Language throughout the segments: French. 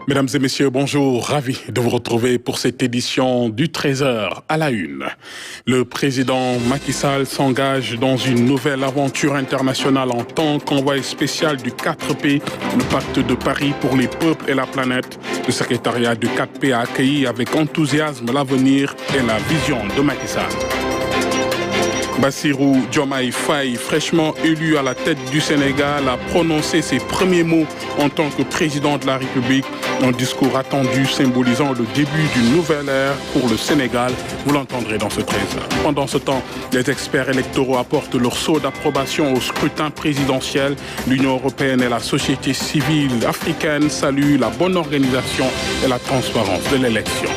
Mesdames et messieurs, bonjour. Ravi de vous retrouver pour cette édition du 13h à la une. Le président Macky Sall s'engage dans une nouvelle aventure internationale en tant qu'envoyé spécial du 4P, le pacte de Paris pour les peuples et la planète. Le secrétariat du 4P a accueilli avec enthousiasme l'avenir et la vision de Macky Sall. Bassirou Diomaye Faye, fraîchement élu à la tête du Sénégal, a prononcé ses premiers mots en tant que président de la République. Un discours attendu symbolisant le début d'une nouvelle ère pour le Sénégal. Vous l'entendrez dans ce 13. Pendant ce temps, les experts électoraux apportent leur sceau d'approbation au scrutin présidentiel. L'Union européenne et la société civile africaine saluent la bonne organisation et la transparence de l'élection.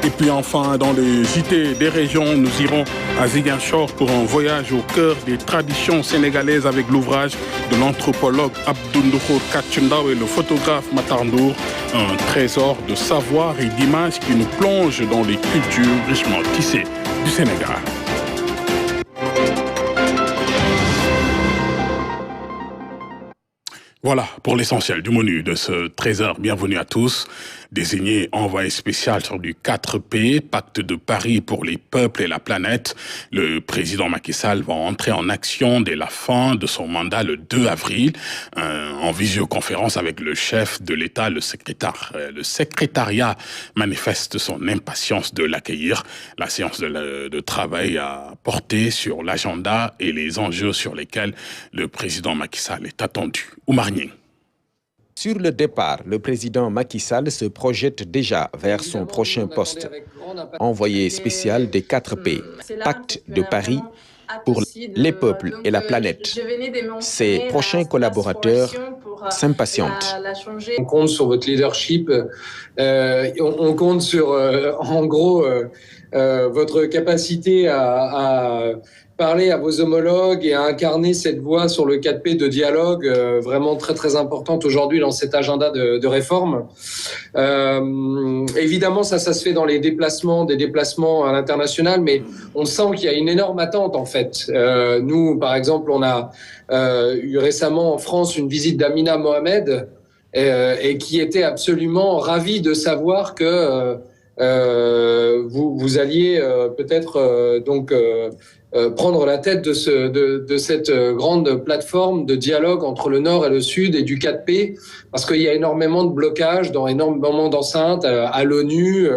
Et puis enfin, dans le JT des régions, nous irons à Ziguinchor pour un voyage au cœur des traditions sénégalaises avec l'ouvrage de l'anthropologue Abdoundoukhour Katchundao et le photographe Matar Ndour, un trésor de savoir et d'images qui nous plonge dans les cultures richement tissées du Sénégal. Voilà pour l'essentiel du menu de ce 13h. Bienvenue à tous. Désigné envoyé spécial sur du 4P, pacte de Paris pour les peuples et la planète, le président Macky Sall va entrer en action dès la fin de son mandat le 2 avril, en visioconférence avec le chef de l'État, le secrétariat manifeste son impatience de l'accueillir. La séance de travail a porté sur l'agenda et les enjeux sur lesquels le président Macky Sall est attendu. Oumar Nying. Sur le départ, le président Macky Sall se projette déjà vers son prochain poste. Envoyé spécial des 4P, pacte de Paris pour les peuples et la planète. Ses prochains collaborateurs s'impatientent. On compte sur votre leadership, on compte sur, en gros, votre capacité à parler à vos homologues et à incarner cette voie sur le 4P de dialogue vraiment très très importante aujourd'hui dans cet agenda de réforme. Évidemment, ça se fait dans des déplacements à l'international, mais on sent qu'il y a une énorme attente en fait. Nous, par exemple, on a eu récemment en France une visite d'Amina Mohamed et qui était absolument ravie de savoir que vous alliez peut-être prendre la tête de cette grande plateforme de dialogue entre le Nord et le Sud et du 4P, parce qu'il y a énormément de blocages dans énormément d'enceintes à l'ONU,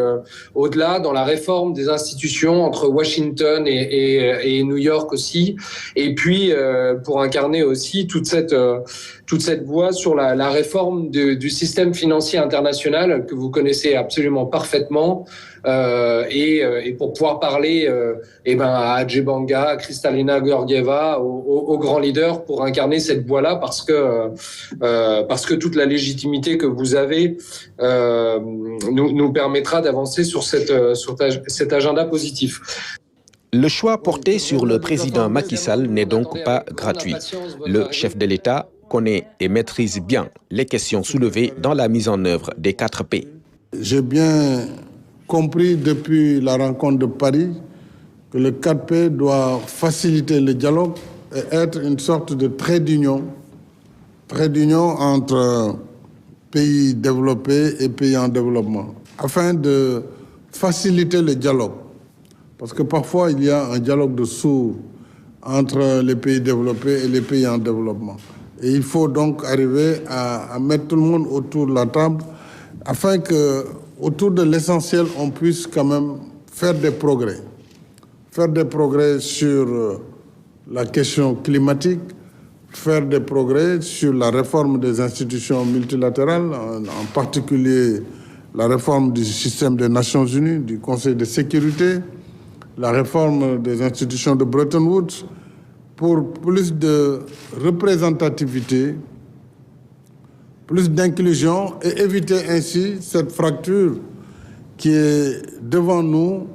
au-delà, dans la réforme des institutions entre Washington et New York aussi, et puis pour incarner aussi toute cette voie sur la réforme du système financier international que vous connaissez absolument parfaitement, et pour pouvoir parler à Ajay Banga, à Kristalina Georgieva, aux grands leaders pour incarner cette voie-là, parce que toute la légitimité que vous avez nous permettra d'avancer sur cet agenda positif. Le choix porté sur le président Macky Sall n'est donc pas gratuit. Le chef de l'État connaît et maîtrise bien les questions soulevées dans la mise en œuvre des 4P. J'ai bien compris depuis la rencontre de Paris que le 4P doit faciliter le dialogue et être une sorte de trait d'union entre pays développés et pays en développement, afin de faciliter le dialogue. Parce que parfois, il y a un dialogue de sourds entre les pays développés et les pays en développement. Et il faut donc arriver à mettre tout le monde autour de la table afin que, autour de l'essentiel, on puisse quand même faire des progrès. Faire des progrès sur la question climatique, faire des progrès sur la réforme des institutions multilatérales, en particulier la réforme du système des Nations Unies, du Conseil de sécurité, la réforme des institutions de Bretton Woods, pour plus de représentativité, plus d'inclusion et éviter ainsi cette fracture qui est devant nous,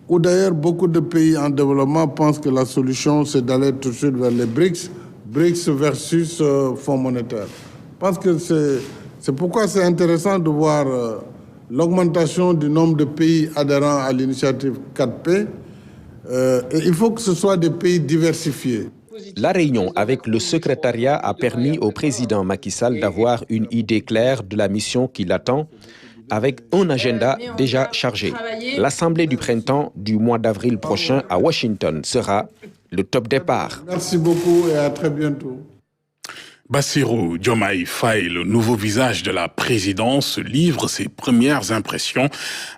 où d'ailleurs beaucoup de pays en développement pensent que la solution c'est d'aller tout de suite vers les BRICS versus Fonds monétaire. Je pense que c'est pourquoi c'est intéressant de voir l'augmentation du nombre de pays adhérents à l'initiative 4P. Et il faut que ce soit des pays diversifiés. La réunion avec le secrétariat a permis au président Macky Sall d'avoir une idée claire de la mission qui l'attend, avec un agenda déjà chargé. L'Assemblée du printemps du mois d'avril prochain à Washington sera le top départ. Merci beaucoup et à très bientôt. Bassirou Diomaye Faye, le nouveau visage de la présidence, livre ses premières impressions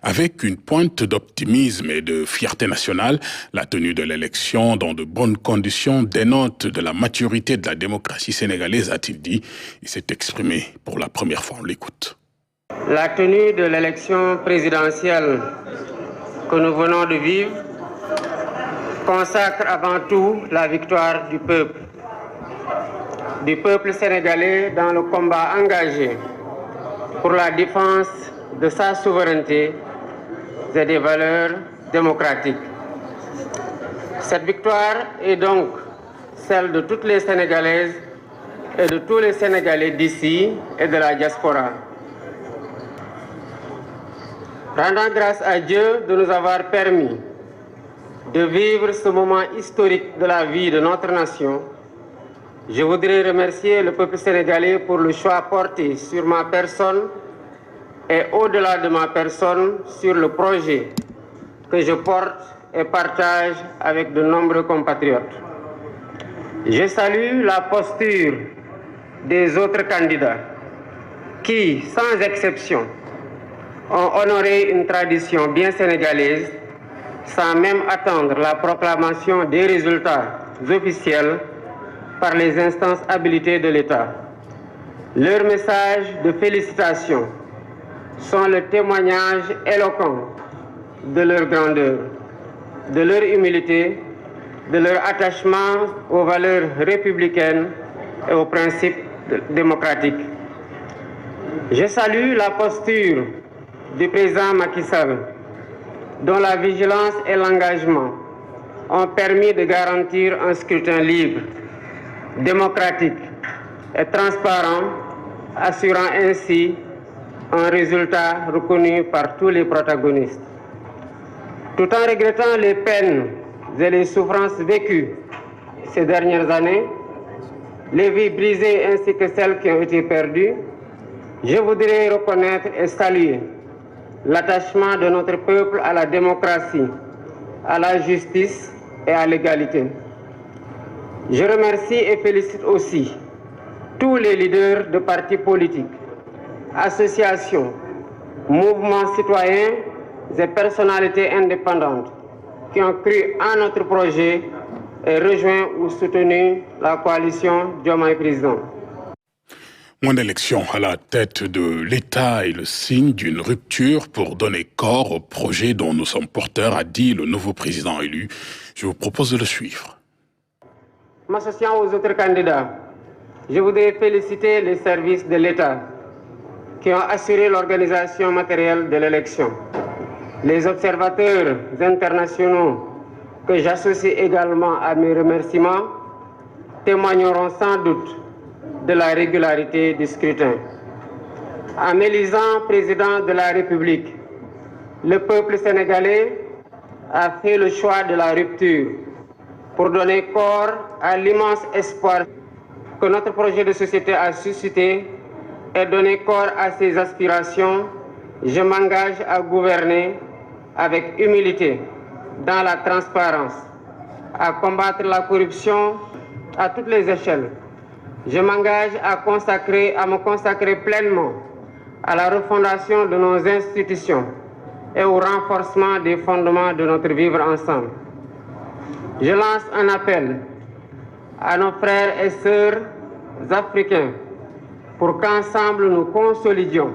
avec une pointe d'optimisme et de fierté nationale. La tenue de l'élection dans de bonnes conditions dénote de la maturité de la démocratie sénégalaise, a-t-il dit. Il s'est exprimé pour la première fois. On l'écoute. La tenue de l'élection présidentielle que nous venons de vivre consacre avant tout la victoire du peuple sénégalais dans le combat engagé pour la défense de sa souveraineté et des valeurs démocratiques. Cette victoire est donc celle de toutes les Sénégalaises et de tous les Sénégalais d'ici et de la diaspora. Rendant grâce à Dieu de nous avoir permis de vivre ce moment historique de la vie de notre nation, je voudrais remercier le peuple sénégalais pour le choix porté sur ma personne et au-delà de ma personne sur le projet que je porte et partage avec de nombreux compatriotes. Je salue la posture des autres candidats qui, sans exception, ont honoré une tradition bien sénégalaise sans même attendre la proclamation des résultats officiels par les instances habilitées de l'État. Leurs messages de félicitations sont le témoignage éloquent de leur grandeur, de leur humilité, de leur attachement aux valeurs républicaines et aux principes démocratiques. Je salue la posture du président Macky Sall, dont la vigilance et l'engagement ont permis de garantir un scrutin libre, démocratique et transparent, assurant ainsi un résultat reconnu par tous les protagonistes. Tout en regrettant les peines et les souffrances vécues ces dernières années, les vies brisées ainsi que celles qui ont été perdues, je voudrais reconnaître et saluer l'attachement de notre peuple à la démocratie, à la justice et à l'égalité. Je remercie et félicite aussi tous les leaders de partis politiques, associations, mouvements citoyens et personnalités indépendantes qui ont cru en notre projet et rejoint ou soutenu la coalition Diomaye Président. Mon élection à la tête de l'État est le signe d'une rupture pour donner corps au projet dont nous sommes porteurs, a dit le nouveau président élu. Je vous propose de le suivre. M'associant aux autres candidats, je voudrais féliciter les services de l'État qui ont assuré l'organisation matérielle de l'élection. Les observateurs internationaux que j'associe également à mes remerciements témoigneront sans doute de la régularité du scrutin. En m'élisant président de la République, le peuple sénégalais a fait le choix de la rupture pour donner corps à l'immense espoir que notre projet de société a suscité et donner corps à ses aspirations. Je m'engage à gouverner avec humilité, dans la transparence, à combattre la corruption à toutes les échelles. Je m'engage à me consacrer pleinement à la refondation de nos institutions et au renforcement des fondements de notre vivre ensemble. Je lance un appel à nos frères et sœurs africains pour qu'ensemble nous consolidions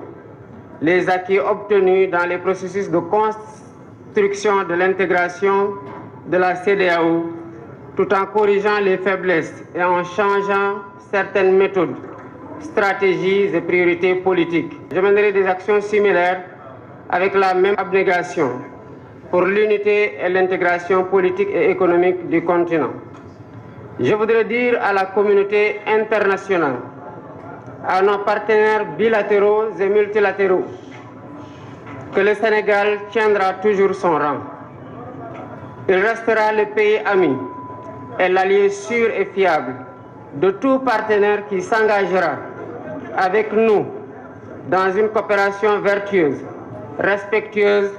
les acquis obtenus dans les processus de construction de l'intégration de la CEDEAO, tout en corrigeant les faiblesses et en changeant certaines méthodes, stratégies et priorités politiques. Je mènerai des actions similaires avec la même abnégation pour l'unité et l'intégration politique et économique du continent. Je voudrais dire à la communauté internationale, à nos partenaires bilatéraux et multilatéraux, que le Sénégal tiendra toujours son rang. Il restera le pays ami est l'allié sûr et fiable de tout partenaire qui s'engagera avec nous dans une coopération vertueuse, respectueuse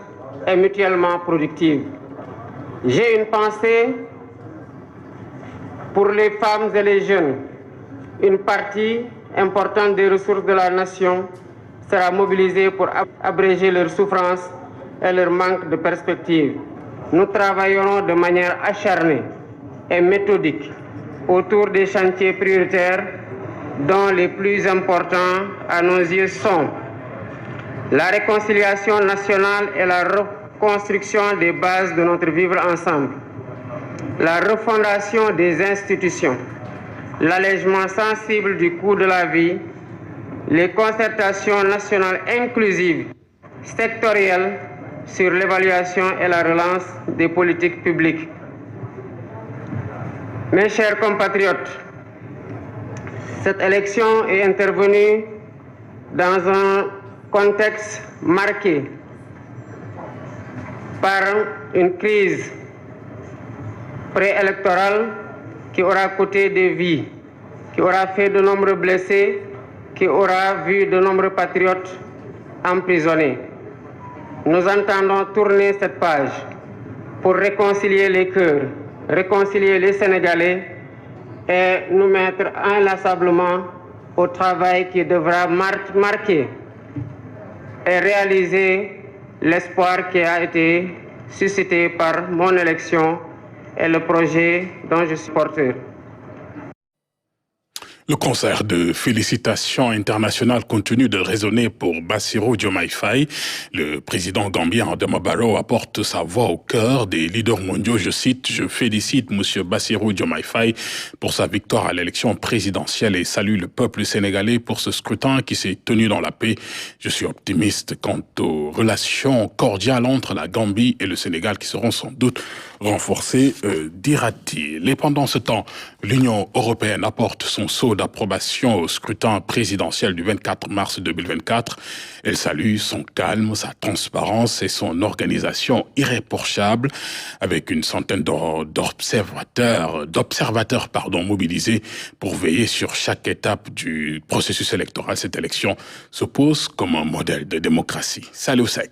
et mutuellement productive. J'ai une pensée pour les femmes et les jeunes. Une partie importante des ressources de la nation sera mobilisée pour abréger leurs souffrances et leur manque de perspective. Nous travaillerons de manière acharnée et méthodique autour des chantiers prioritaires dont les plus importants à nos yeux sont la réconciliation nationale et la reconstruction des bases de notre vivre ensemble, la refondation des institutions, l'allègement sensible du coût de la vie, les concertations nationales inclusives, sectorielles sur l'évaluation et la relance des politiques publiques. Mes chers compatriotes, cette élection est intervenue dans un contexte marqué par une crise préélectorale qui aura coûté des vies, qui aura fait de nombreux blessés, qui aura vu de nombreux patriotes emprisonnés. Nous entendons tourner cette page pour réconcilier les cœurs, réconcilier les Sénégalais et nous mettre inlassablement au travail qui devra marquer et réaliser l'espoir qui a été suscité par mon élection et le projet dont je suis porteur. Le concert de félicitations internationales continue de résonner pour Bassirou Diomaye Faye. Le président gambien Adama Barrow apporte sa voix au cœur des leaders mondiaux. Je cite, « Je félicite M. Bassirou Diomaye Faye pour sa victoire à l'élection présidentielle et salue le peuple sénégalais pour ce scrutin qui s'est tenu dans la paix. Je suis optimiste quant aux relations cordiales entre la Gambie et le Sénégal qui seront sans doute renforcées, dira-t-il. Et pendant ce temps, l'Union européenne apporte son sceau d'approbation au scrutin présidentiel du 24 mars 2024. Elle salue son calme, sa transparence et son organisation irréprochable avec une centaine d'observateurs mobilisés pour veiller sur chaque étape du processus électoral. Cette élection se pose comme un modèle de démocratie. Salut Sec.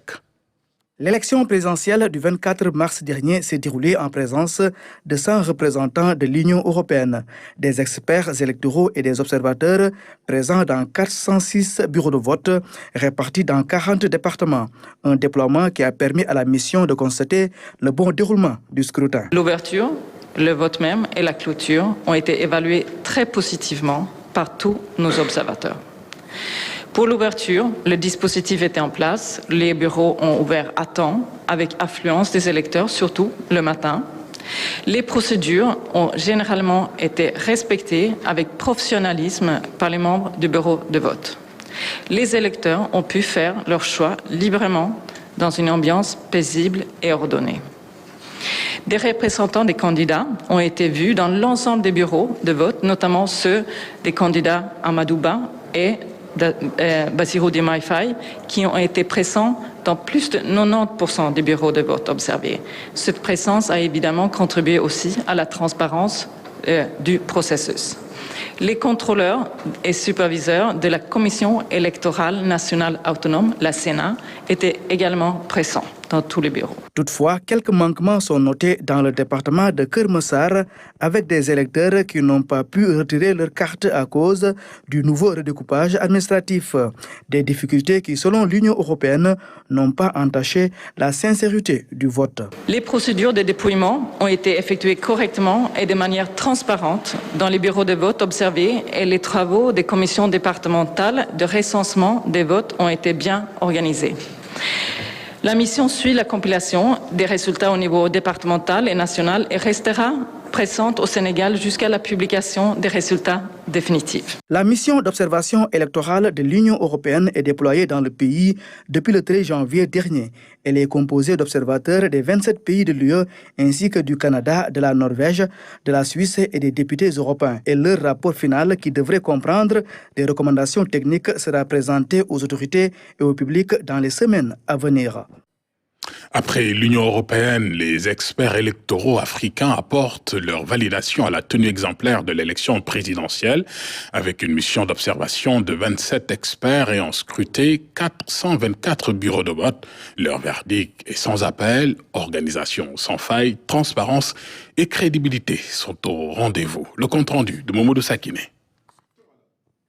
L'élection présidentielle du 24 mars dernier s'est déroulée en présence de 100 représentants de l'Union européenne, des experts électoraux et des observateurs présents dans 406 bureaux de vote répartis dans 40 départements. Un déploiement qui a permis à la mission de constater le bon déroulement du scrutin. L'ouverture, le vote même et la clôture ont été évalués très positivement par tous nos observateurs. Pour l'ouverture, le dispositif était en place, les bureaux ont ouvert à temps, avec affluence des électeurs, surtout le matin. Les procédures ont généralement été respectées avec professionnalisme par les membres du bureau de vote. Les électeurs ont pu faire leur choix librement dans une ambiance paisible et ordonnée. Des représentants des candidats ont été vus dans l'ensemble des bureaux de vote, notamment ceux des candidats Amadou Ba et Bassirou Diomaye Faye, qui ont été présents dans plus de 90% des bureaux de vote observés. Cette présence a évidemment contribué aussi à la transparence du processus. Les contrôleurs et superviseurs de la Commission électorale nationale autonome, la Sénat, étaient également présents dans tous les bureaux. Toutefois, quelques manquements sont notés dans le département de Keur Massar avec des électeurs qui n'ont pas pu retirer leur carte à cause du nouveau redécoupage administratif. Des difficultés qui, selon l'Union européenne, n'ont pas entaché la sincérité du vote. Les procédures de dépouillement ont été effectuées correctement et de manière transparente dans les bureaux de vote observés et les travaux des commissions départementales de recensement des votes ont été bien organisés. La mission suit la compilation des résultats au niveau départemental et national et restera présente au Sénégal jusqu'à la publication des résultats définitifs. La mission d'observation électorale de l'Union européenne est déployée dans le pays depuis le 13 janvier dernier. Elle est composée d'observateurs des 27 pays de l'UE ainsi que du Canada, de la Norvège, de la Suisse et des députés européens. Et leur rapport final, qui devrait comprendre des recommandations techniques, sera présenté aux autorités et au public dans les semaines à venir. Après l'Union européenne, les experts électoraux africains apportent leur validation à la tenue exemplaire de l'élection présidentielle. Avec une mission d'observation de 27 experts ayant scruté 424 bureaux de vote. Leur verdict est sans appel, organisation sans faille, transparence et crédibilité sont au rendez-vous. Le compte-rendu de Momodou Sakine.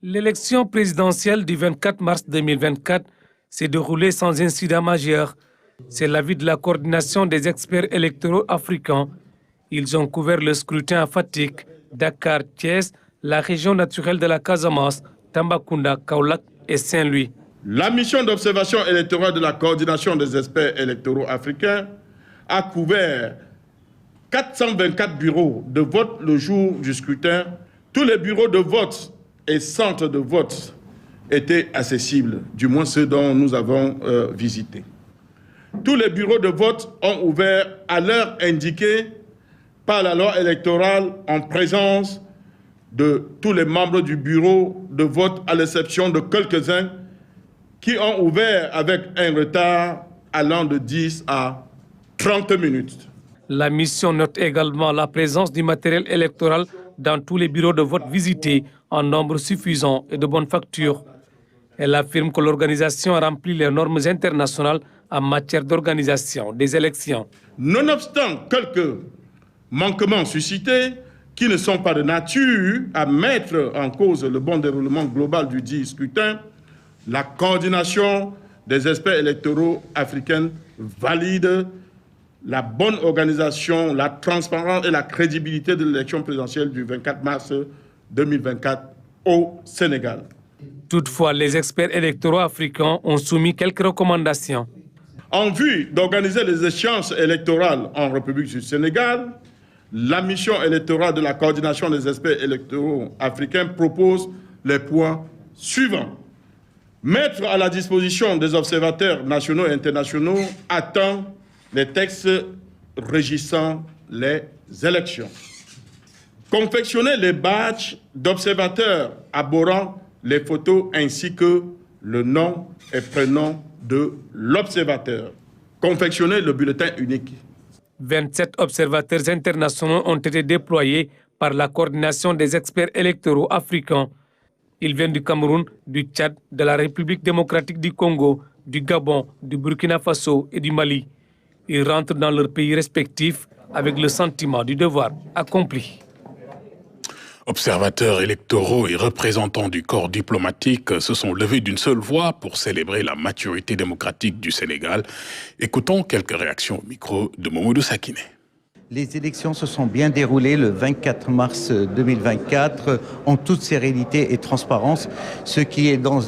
L'élection présidentielle du 24 mars 2024 s'est déroulée sans incident majeur. C'est l'avis de la coordination des experts électoraux africains. Ils ont couvert le scrutin à Fatick, Dakar, Thiès, la région naturelle de la Casamance, Tambacounda, Kaolack et Saint-Louis. La mission d'observation électorale de la coordination des experts électoraux africains a couvert 424 bureaux de vote le jour du scrutin. Tous les bureaux de vote et centres de vote étaient accessibles, du moins ceux dont nous avons visité. Tous les bureaux de vote ont ouvert à l'heure indiquée par la loi électorale en présence de tous les membres du bureau de vote, à l'exception de quelques-uns qui ont ouvert avec un retard allant de 10 à 30 minutes. La mission note également la présence du matériel électoral dans tous les bureaux de vote visités en nombre suffisant et de bonne facture. Elle affirme que l'organisation a rempli les normes internationales en matière d'organisation des élections. Nonobstant quelques manquements suscités qui ne sont pas de nature à mettre en cause le bon déroulement global du dit scrutin, la coordination des experts électoraux africains valide la bonne organisation, la transparence et la crédibilité de l'élection présidentielle du 24 mars 2024 au Sénégal. Toutefois, les experts électoraux africains ont soumis quelques recommandations. En vue d'organiser les échéances électorales en République du Sénégal, la mission électorale de la coordination des experts électoraux africains propose les points suivants. Mettre à la disposition des observateurs nationaux et internationaux à temps les textes régissant les élections. Confectionner les badges d'observateurs abordant les photos ainsi que le nom et prénom de l'observateur. Confectionner le bulletin unique. 27 observateurs internationaux ont été déployés par la coordination des experts électoraux africains. Ils viennent du Cameroun, du Tchad, de la République démocratique du Congo, du Gabon, du Burkina Faso et du Mali. Ils rentrent dans leurs pays respectifs avec le sentiment du devoir accompli. Observateurs électoraux et représentants du corps diplomatique se sont levés d'une seule voix pour célébrer la maturité démocratique du Sénégal. Écoutons quelques réactions au micro de Momodou Sakine. Les élections se sont bien déroulées le 24 mars 2024 en toute sérénité et transparence, ce qui est dans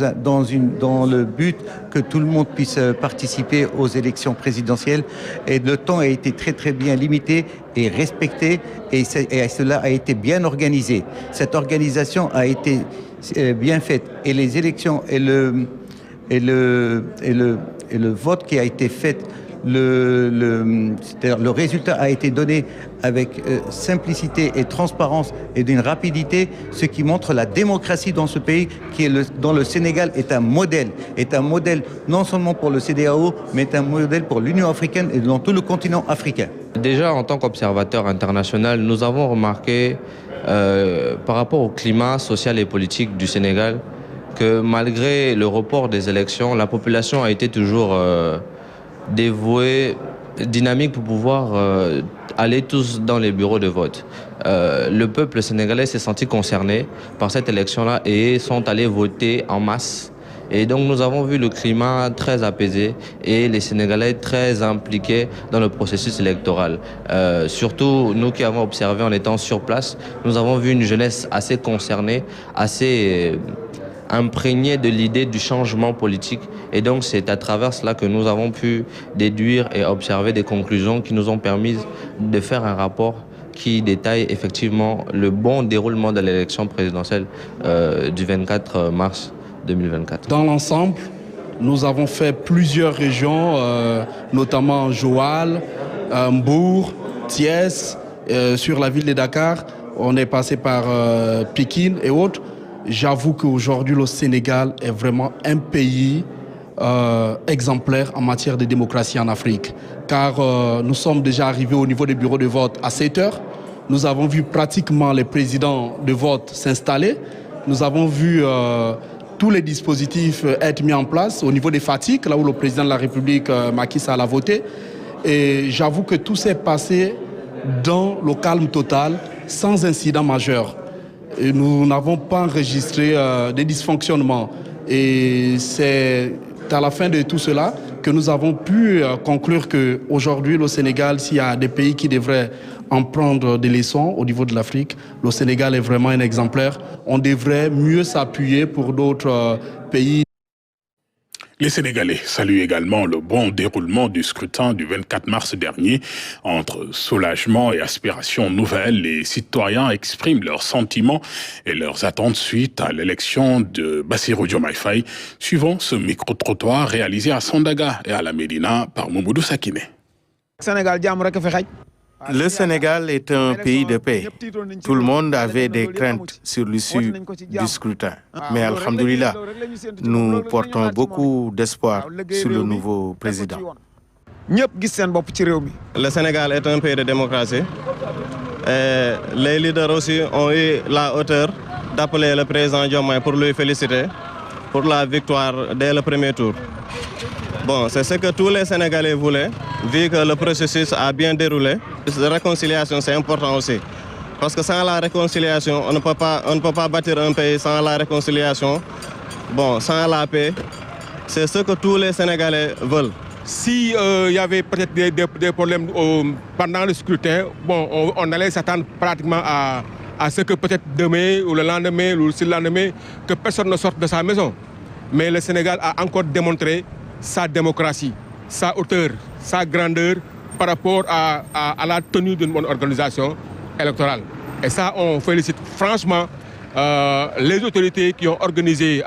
le but que tout le monde puisse participer aux élections présidentielles. Et le temps a été très bien limité et respecté et cela a été bien organisé. Cette organisation a été bien faite et les élections et le vote qui a été fait, le résultat a été donné avec simplicité et transparence et d'une rapidité, ce qui montre la démocratie dans ce pays dont le Sénégal est un modèle non seulement pour le CEDEAO, mais un modèle pour l'Union africaine et dans tout le continent africain. Déjà, en tant qu'observateur international, nous avons remarqué par rapport au climat social et politique du Sénégal que malgré le report des élections, la population a été toujours dévouée, dynamique pour pouvoir aller tous dans les bureaux de vote. Le peuple sénégalais s'est senti concerné par cette élection-là et sont allés voter en masse. Et donc nous avons vu le climat très apaisé et les Sénégalais très impliqués dans le processus électoral. Surtout nous qui avons observé en étant sur place, nous avons vu une jeunesse assez concernée, assez imprégnée de l'idée du changement politique. Et donc c'est à travers cela que nous avons pu déduire et observer des conclusions qui nous ont permis de faire un rapport qui détaille effectivement le bon déroulement de l'élection présidentielle du 24 mars 2024. Dans l'ensemble, nous avons fait plusieurs régions, notamment Joal, Mbour, Thiès, sur la ville de Dakar. On est passé par Pikine et autres. J'avoue qu'aujourd'hui, le Sénégal est vraiment un pays exemplaire en matière de démocratie en Afrique. Car nous sommes déjà arrivés au niveau des bureaux de vote à 7 heures. Nous avons vu pratiquement les présidents de vote s'installer. Nous avons vu tous les dispositifs être mis en place au niveau des fatigues, là où le président de la République, Macky Sall, a voté. Et j'avoue que tout s'est passé dans le calme total, sans incident majeur. Et nous n'avons pas enregistré des dysfonctionnements. Et c'est à la fin de tout cela que nous avons pu conclure qu'aujourd'hui, le Sénégal, s'il y a des pays qui devraient en prendre des leçons au niveau de l'Afrique, le Sénégal est vraiment un exemplaire. On devrait mieux s'appuyer pour d'autres pays. Les Sénégalais saluent également le bon déroulement du scrutin du 24 mars dernier. Entre soulagement et aspirations nouvelles, les citoyens expriment leurs sentiments et leurs attentes suite à l'élection de Bassirou Diomaye Faye, suivant ce micro-trottoir réalisé à Sandaga et à la Médina par Mamadou Sakine. Le Sénégal est un pays de paix. Tout le monde avait des craintes sur l'issue du scrutin. Mais alhamdoulilah, nous portons beaucoup d'espoir sur le nouveau président. Le Sénégal est un pays de démocratie. Et les leaders aussi ont eu la hauteur d'appeler le président Diomaye pour lui féliciter pour la victoire dès le premier tour. Bon, c'est ce que tous les Sénégalais voulaient, vu que le processus a bien déroulé. La réconciliation, c'est important aussi. Parce que sans la réconciliation, on ne peut pas bâtir un pays sans la réconciliation. Bon, sans la paix, c'est ce que tous les Sénégalais veulent. Si y avait peut-être des problèmes pendant le scrutin, bon, on allait s'attendre pratiquement à ce que peut-être demain ou le lendemain ou le lendemain, que personne ne sorte de sa maison. Mais le Sénégal a encore démontré sa démocratie, sa hauteur, sa grandeur par rapport à la tenue d'une bonne organisation électorale. Et ça, on félicite franchement les autorités qui ont organisé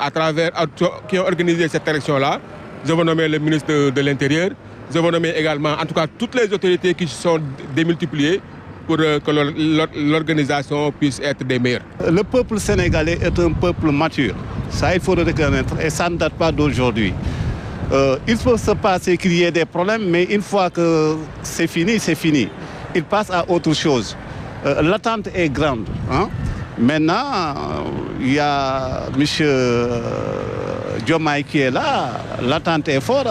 cette élection-là. Je veux nommer le ministre de l'Intérieur. Je veux nommer également, en tout cas, toutes les autorités qui se sont démultipliées pour que l'organisation puisse être des meilleures. Le peuple sénégalais est un peuple mature. Ça, il faut le reconnaître. Et ça ne date pas d'aujourd'hui. Il faut se passer qu'il y ait des problèmes, mais une fois que c'est fini, c'est fini. Il passe à autre chose. L'attente est grande. Hein? Maintenant, il y a M. Diomaye qui est là. L'attente est forte.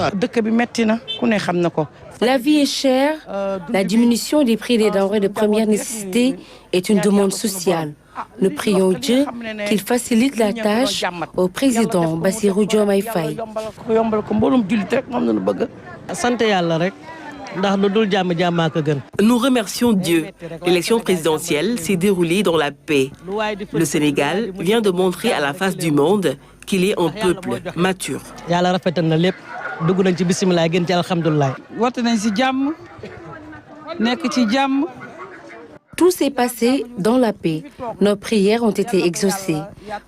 La vie est chère. La diminution des prix des denrées de première nécessité est une demande sociale. Nous prions Dieu qu'il facilite la tâche au président Bassirou Diomaye Faye. Nous remercions Dieu. L'élection présidentielle s'est déroulée dans la paix. Le Sénégal vient de montrer à la face du monde qu'il est un peuple mature. Tout s'est passé dans la paix. Nos prières ont été exaucées.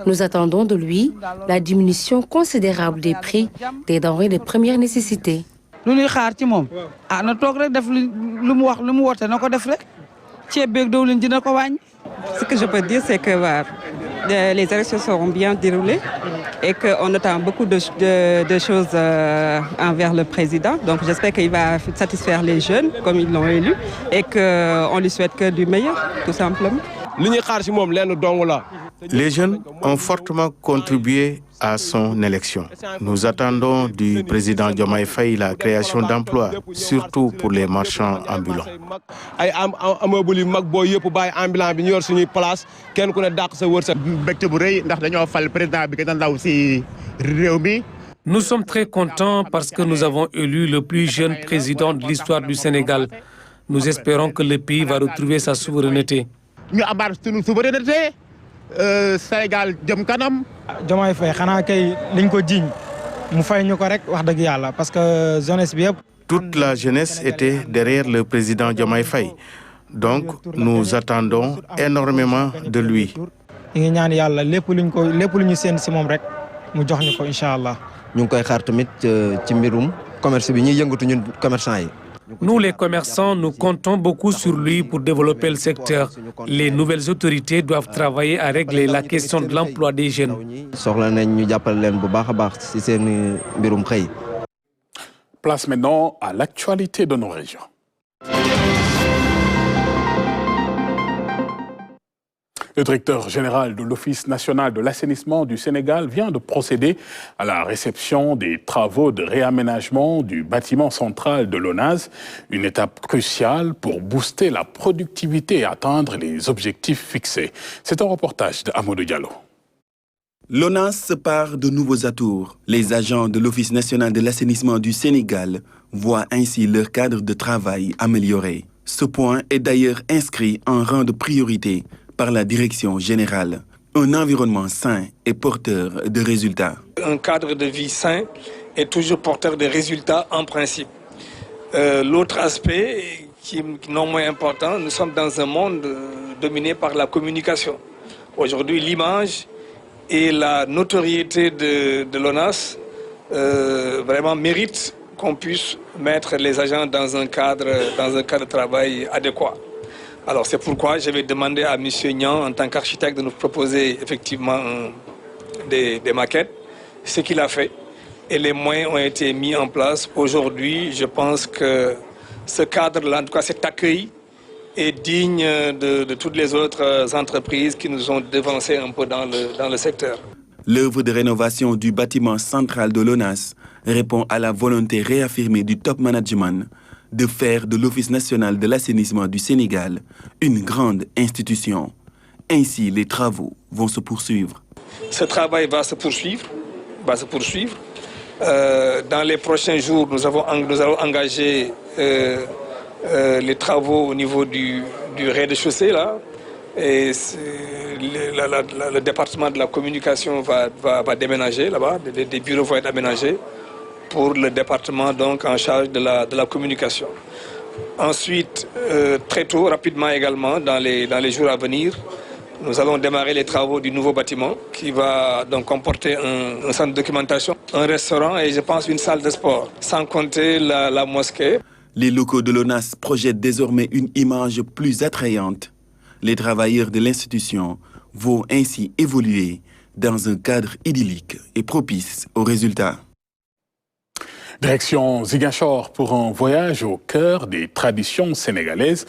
Nous attendons de lui la diminution considérable des prix des denrées de première nécessité. Ce que je peux dire, c'est que les élections seront bien déroulées et qu'on attend beaucoup de choses envers le président. Donc j'espère qu'il va satisfaire les jeunes comme ils l'ont élu et qu'on lui souhaite que du meilleur, tout simplement. Les jeunes ont fortement contribué à son élection. Nous attendons du président Diomaye Faye la création d'emplois, surtout pour les marchands ambulants. Nous sommes très contents parce que nous avons élu le plus jeune président de l'histoire du Sénégal. Nous espérons que le pays va retrouver sa souveraineté. Sénégal jëm kanam. Diomaye Faye xanaa kay liñ ko jiñ mu fay ñu ko rek wax dëgg yàlla parce que jeunesse bi yëpp. Toute la jeunesse était derrière le président Diomaye Faye. Donc nous attendons énormément de lui. Ñi ngi ñaan yàlla lépp lu ñu seen ci moom rek mu jox ñu ko inshallah. Ñu ngi koy xaar tamit ci mbirum commerce bi ñuy yëngatu ñun commerçant yi. Nous, les commerçants, nous comptons beaucoup sur lui pour développer le secteur. Les nouvelles autorités doivent travailler à régler la question de l'emploi des jeunes. Place maintenant à l'actualité de nos régions. Le directeur général de l'Office national de l'assainissement du Sénégal vient de procéder à la réception des travaux de réaménagement du bâtiment central de l'ONAS, une étape cruciale pour booster la productivité et atteindre les objectifs fixés. C'est un reportage de Amadou Diallo. L'ONAS se part de nouveaux atours. Les agents de l'Office national de l'assainissement du Sénégal voient ainsi leur cadre de travail amélioré. Ce point est d'ailleurs inscrit en rang de priorité par la direction générale. Un environnement sain et porteur de résultats. Un cadre de vie sain est toujours porteur de résultats en principe. L'autre aspect, qui est non moins important, nous sommes dans un monde dominé par la communication. Aujourd'hui, l'image et la notoriété de l'ONAS vraiment méritent qu'on puisse mettre les agents dans un cadre de travail adéquat. Alors c'est pourquoi je vais demander à M. Nian, en tant qu'architecte, de nous proposer effectivement des maquettes, ce qu'il a fait. Et les moyens ont été mis en place. Aujourd'hui, je pense que ce cadre-là, en tout cas cet accueil, est digne de toutes les autres entreprises qui nous ont devancés un peu dans le secteur. L'œuvre de rénovation du bâtiment central de l'ONAS répond à la volonté réaffirmée du top management de faire de l'Office national de l'assainissement du Sénégal une grande institution. Ainsi, les travaux vont se poursuivre. Ce travail va se poursuivre. Dans les prochains jours, nous allons engager les travaux au niveau du rez-de-chaussée là. Et le département de la communication va déménager là-bas, des bureaux vont être aménagés pour le département donc en charge de la communication. Ensuite, très tôt, rapidement également, dans les jours à venir, nous allons démarrer les travaux du nouveau bâtiment qui va donc comporter un centre de documentation, un restaurant et je pense une salle de sport, sans compter la mosquée. Les locaux de l'ONAS projettent désormais une image plus attrayante. Les travailleurs de l'institution vont ainsi évoluer dans un cadre idyllique et propice aux résultats. Direction Ziguinchor pour un voyage au cœur des traditions sénégalaises.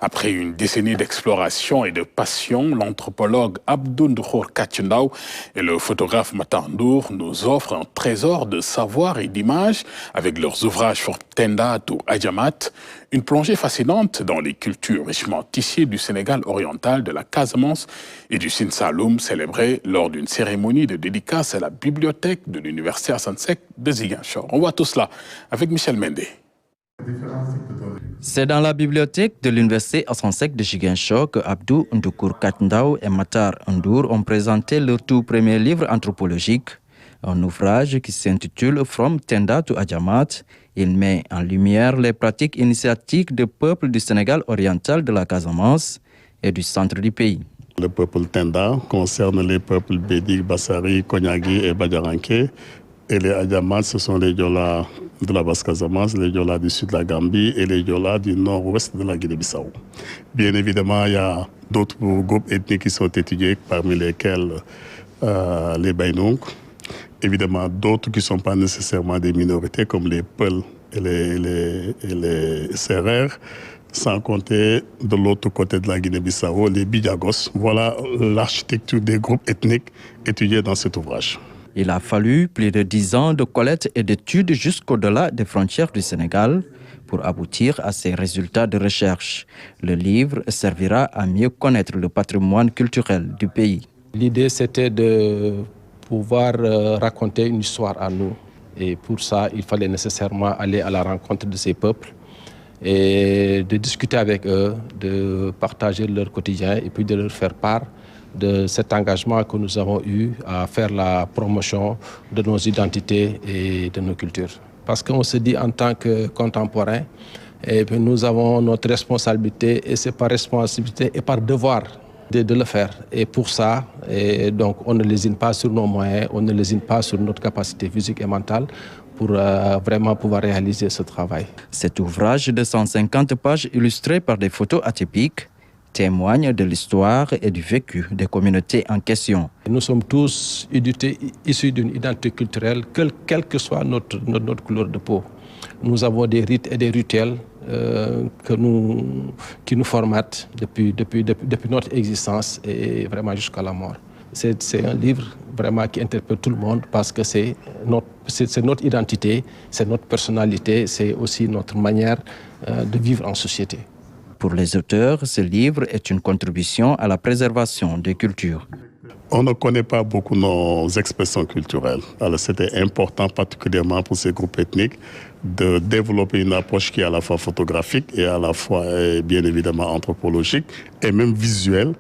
Après une décennie d'exploration et de passion, l'anthropologue Abdou Ndoukhor Katchendaw et le photographe Matandour nous offrent un trésor de savoir et d'images avec leurs ouvrages sur Tenda ou Adjamat. Une plongée fascinante dans les cultures richement tissées du Sénégal oriental, de la Casamance et du Sine Saloum, célébrée lors d'une cérémonie de dédicace à la bibliothèque de l'Université Assane Seck de Ziguinchor. On voit tout cela avec Michel Mendé. C'est dans la bibliothèque de l'Université Assane Seck de Ziguinchor que Abdou Ndoukhor Katchendaw et Matar Ndour ont présenté leur tout premier livre anthropologique, un ouvrage qui s'intitule From Tenda to Adjamat. Il met en lumière les pratiques initiatiques des peuples du Sénégal oriental, de la Casamance et du centre du pays. Le peuple Tenda concerne les peuples Bédik, Bassari, Konyagi et Badiaranké. Et les Adjamat, ce sont les Diola de la Basse-Casamance, les Diola du sud de la Gambie et les Diola du nord-ouest de la Guinée-Bissau. Bien évidemment, il y a d'autres groupes ethniques qui sont étudiés, parmi lesquels les Bainouk. Évidemment, d'autres qui ne sont pas nécessairement des minorités, comme les Peuls et les Sérères, sans compter de l'autre côté de la Guinée-Bissau, les Bidjagos. Voilà l'architecture des groupes ethniques étudiés dans cet ouvrage. Il a fallu plus de 10 ans de collecte et d'études jusqu'au-delà des frontières du Sénégal pour aboutir à ces résultats de recherche. Le livre servira à mieux connaître le patrimoine culturel du pays. L'idée, c'était de pouvoir raconter une histoire à nous. Et pour ça, il fallait nécessairement aller à la rencontre de ces peuples et de discuter avec eux, de partager leur quotidien et puis de leur faire part de cet engagement que nous avons eu à faire la promotion de nos identités et de nos cultures. Parce qu'on se dit en tant que contemporains, et puis nous avons notre responsabilité et c'est par responsabilité et par devoir de le faire. Et pour ça, donc on ne lésine pas sur nos moyens, on ne lésine pas sur notre capacité physique et mentale pour vraiment pouvoir réaliser ce travail. Cet ouvrage de 150 pages illustré par des photos atypiques témoigne de l'histoire et du vécu des communautés en question. Nous sommes tous issus d'une identité culturelle, quelle que soit notre couleur de peau. Nous avons des rites et des rituels qui nous formatent depuis notre existence et vraiment jusqu'à la mort. C'est un livre vraiment qui interpelle tout le monde parce que c'est notre identité, c'est notre personnalité, c'est aussi notre manière de vivre en société. Pour les auteurs, ce livre est une contribution à la préservation des cultures. On ne connaît pas beaucoup nos expressions culturelles. Alors c'était important, particulièrement pour ces groupes ethniques, de développer une approche qui est à la fois photographique et à la fois, bien évidemment, anthropologique et même visuelle,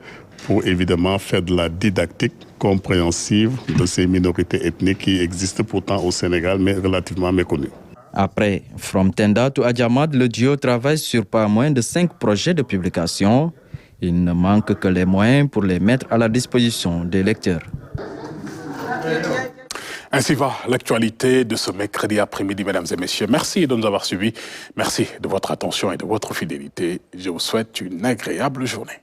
pour évidemment faire de la didactique compréhensive de ces minorités ethniques qui existent pourtant au Sénégal, mais relativement méconnues. Après From Tenda to Adjamad, le duo travaille sur pas moins de 5 projets de publication. Il ne manque que les moyens pour les mettre à la disposition des lecteurs. Ainsi va l'actualité de ce mercredi après-midi, mesdames et messieurs. Merci de nous avoir suivis. Merci de votre attention et de votre fidélité. Je vous souhaite une agréable journée.